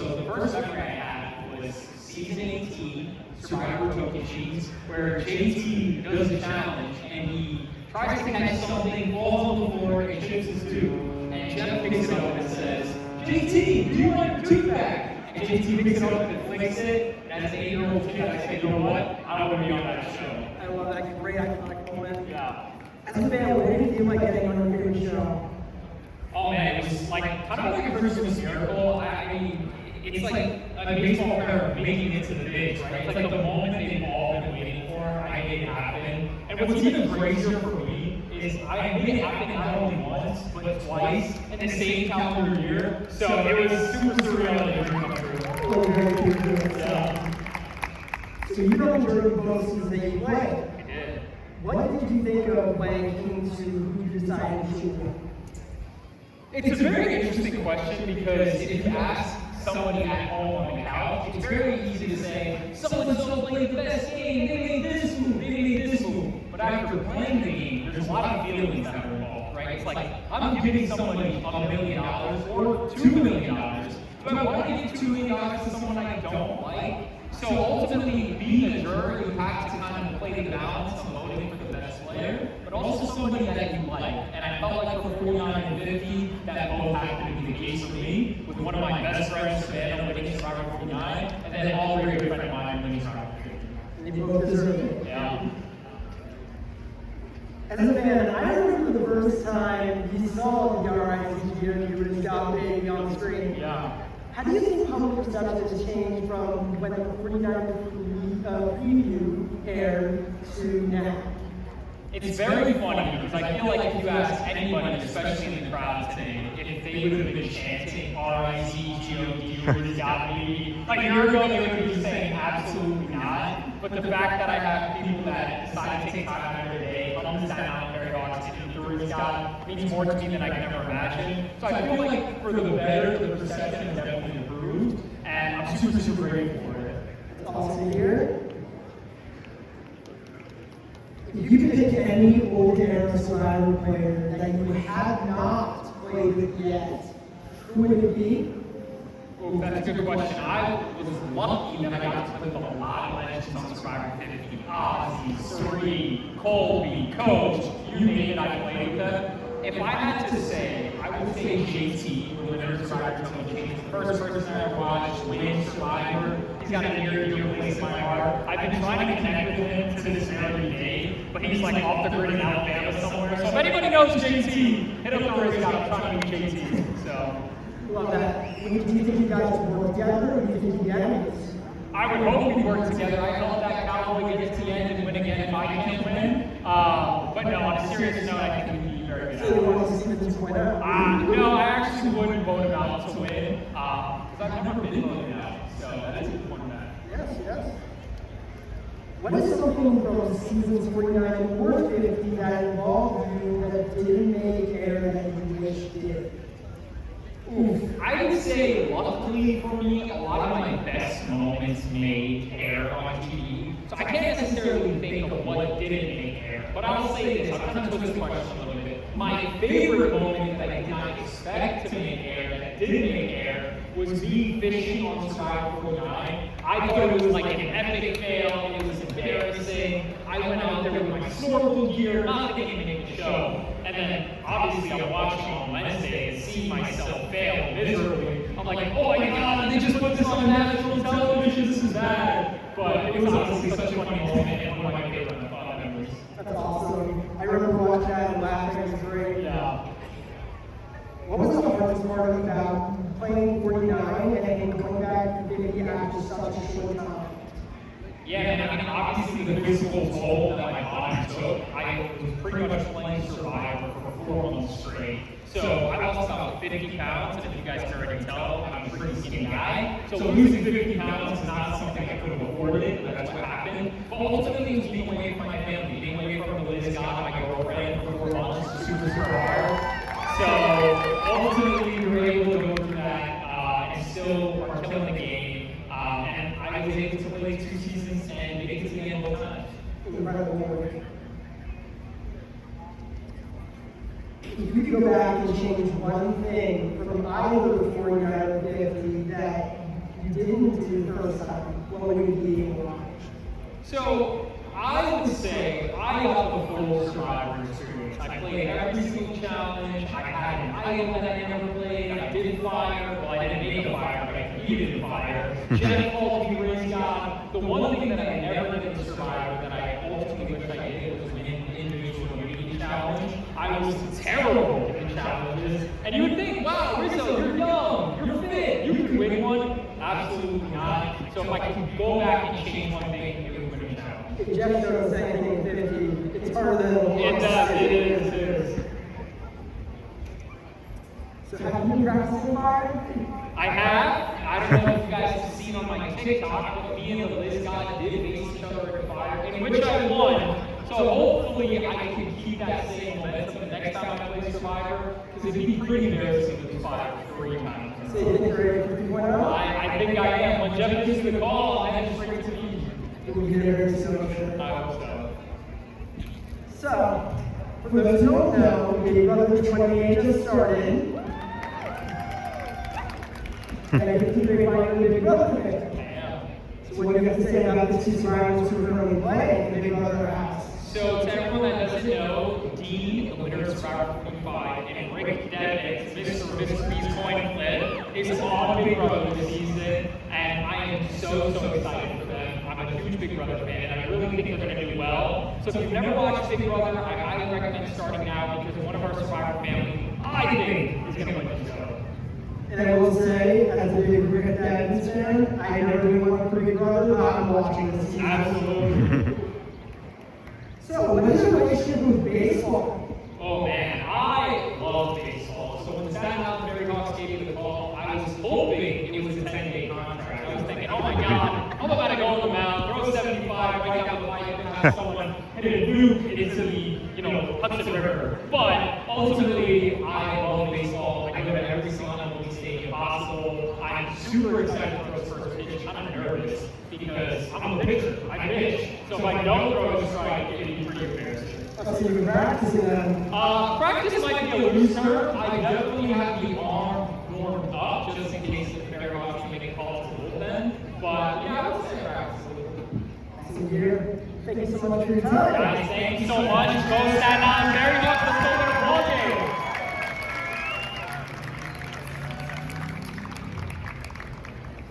So the first memory I had was season 18, Survivor Tokyo where JT does a challenge and he tries to catch something, falls on the floor, and chips his tooth. And Jeff picks it up and says, JT, do you want your tooth back? And JT picks it up and flicks it. And as an 8-year-old kid, I say, you know what? I want to be on that show. I love that. Great iconic moment. Yeah. As a fan, what did you feel like getting on your favorite show? Oh man, it was like kind of like a Christmas miracle. I mean, it's like a baseball player making it to the bigs, right? It's like the moment they've all been waiting for. I made it happen. And what's even crazier for me is I made it happen not only once, but twice in the same calendar year. So it was super surreal and a dream come true. Yeah. So you know during both seasons that you played. I did. What did you think of when it came to who you decided to choose? It's a very interesting question because if you ask somebody at home on the couch, it's very easy to say, so-and-so played the best game, they made this move, they made this move. But after playing the game, there's a lot of feelings that are involved, right? It's like, I'm giving somebody $1 million or $2 million. Do I want to give $2 million to someone I don't like? So ultimately, being a juror, you have to kind of play the balance of voting for the best player, but also somebody that you like. And I felt like for 49 and 50, that both happened to be the case for me, with one of my best friends, Savannah, winning Survivor 49, and then all very good friend of mine winning Survivor 50. And you both deserve it. Yeah. As a fan, I remember the first time you saw the RizGod and you were dominating on the screen. Yeah. How do you think public perception has changed from when the 49 preview aired to now? It's very funny because I feel like if you ask anybody, especially in the crowd today, if they would have been chanting RizGod, RizGod, like a year ago they would be saying absolutely not. But the fact that I have people that decide to take time out of their day, come to Staten Island, Ferry Hawks, and do RizGod means more to me than I can ever imagine. So I feel like for the better, the perception has definitely improved, and I'm super, super grateful for it. It's awesome to hear. If you could pick any old era Survivor player that you have not played with yet, who would it be? Oh, that's a good question. I was lucky that I got to play with a lot of legends on Survivor 50. Ozzy, Serene, Colby, Coach, you name it, I played with them. If I had to say, I would say JT, the winner of Survivor Tokyo. He's the first person I ever watched win Survivor. He's got a near and dear place in my heart. I've been trying to connect with him to this very day, but he's like off the grid in Alabama somewhere. So if anybody knows JT, hit up the RizGod. I'm trying to meet JT. So. Love that. Do you think you guys would work together, or do you think you'd be enemies? I would hope we work together. I hope that Cowboy gets to the end and win again if I can't win. But no, on a serious note, I think we'd be very good. So you want to see this winner? No, I actually wouldn't vote him out to win, because I've never been voted out. So that's a good point of that. Yes, yes. What is something from seasons 49 or 50 that involved you that didn't make air that you wish did? I would say, luckily for me, a lot of my best moments made air on TV. So I can't necessarily think of what didn't make air. But I will say this, I'll kind of twist the question a little bit. My favorite moment that I did not expect to make air, that didn't make air, was me fishing on Survivor 49. I thought it was like an epic fail, it was embarrassing. I went out there with my snorkel gear, not thinking to make the show. And then, obviously, I'm watching on Wednesday and seeing myself fail miserably. I'm like, oh my god, they just put this on national television, this is bad. But it was obviously such a funny moment and one of my favorite memories. That's awesome. I remember watching that and laughing. It was great. Yeah. What was the hardest part about playing 49 and then going back to 50 after such a short time? Yeah, man, I mean, obviously the physical toll that my body took, I was pretty much playing Survivor for 4 months straight. So I lost about 50 pounds, and if you guys can already tell, I'm a pretty skinny guy. So losing 50 pounds is not something I could have afforded, but that's what happened. But ultimately, it was being away from my family, being away from the RizGod, my girlfriend, for 4 months was super, super hard. So ultimately, we were able to go through that and still are killing the game. And I was able to play 2 seasons and make it to the end both times. Incredible work. If you could go back and change one thing from either the 49 or 50 that didn't do the first time, what would it be and why? So I would say I got the full Survivor experience. I played every single challenge. I had an island that I never played. I did fire. Well, I didn't make a fire, but I competed in fire. Jeff called me RizGod. The one thing that I never did in Survivor that I ultimately wish I did was win an individual immunity challenge. I was terrible in challenges. And you would think, wow, Rizzo, you're young, you're fit, you could win one. Absolutely not. So if I could go back and change one thing, it would win a challenge. If Jeff showed us anything 50, it's harder than It does, it is. So have you been practicing fire? I have. I don't know if you guys have seen on my TikTok, but me and the RizGod did face each other at fire, in which I won. So hopefully I can keep that same momentum the next time I play Survivor, because it'd be pretty embarrassing to lose fire 3 times. So you think you're ready for 2.0? I think I am. When Jeff gives me the call, I have to bring it to me. We'll get there very soon, I'm sure. I hope so. So, for those who don't know, Big Brother 28 just started. And I can keep reminding you Big Brother fan. Damn. So what do you have to say about the two survivors who are currently playing the Big Brother house? So to everyone that doesn't know, Dean, the winner of Survivor 45, and Rick Devens, Mr. Mystery's coin flip, is on Big Brother this season, and I am so excited for them. I'm a huge Big Brother fan, and I really think they're going to do well. So if you've never watched Big Brother, I highly recommend starting now because one of our Survivor family, I think, is going to win the show. And I will say, as a big Rick Devens fan, I never really want for Big Brother, but I'm watching this season. Absolutely. So, what is your relationship with baseball? Oh man, I love baseball. So when Staten Island Berryhawks gave me the call, I was hoping it was a 10-day contract. I was thinking, oh my god, I'm about to go on the mound, throw 75, right down the pipe, and have someone hit a nuke into the, Hudson River. But ultimately, I love baseball. I go to every single MLB stadium possible. I'm super excited to throw this first pitch. I'm nervous because I'm a pitcher. I pitch. So if I don't throw a strike, it'd be pretty embarrassing. So you've been practicing then? Practice might be a loose term. I definitely have the arm warmed up just in case the Berryhawks make a call to the bullpen. But yeah, I would say practice a little bit. Awesome, dear. Thank you so much for your time. Guys, thank you so much. Go Staten Island Berryhawks. Let's go win a ball game.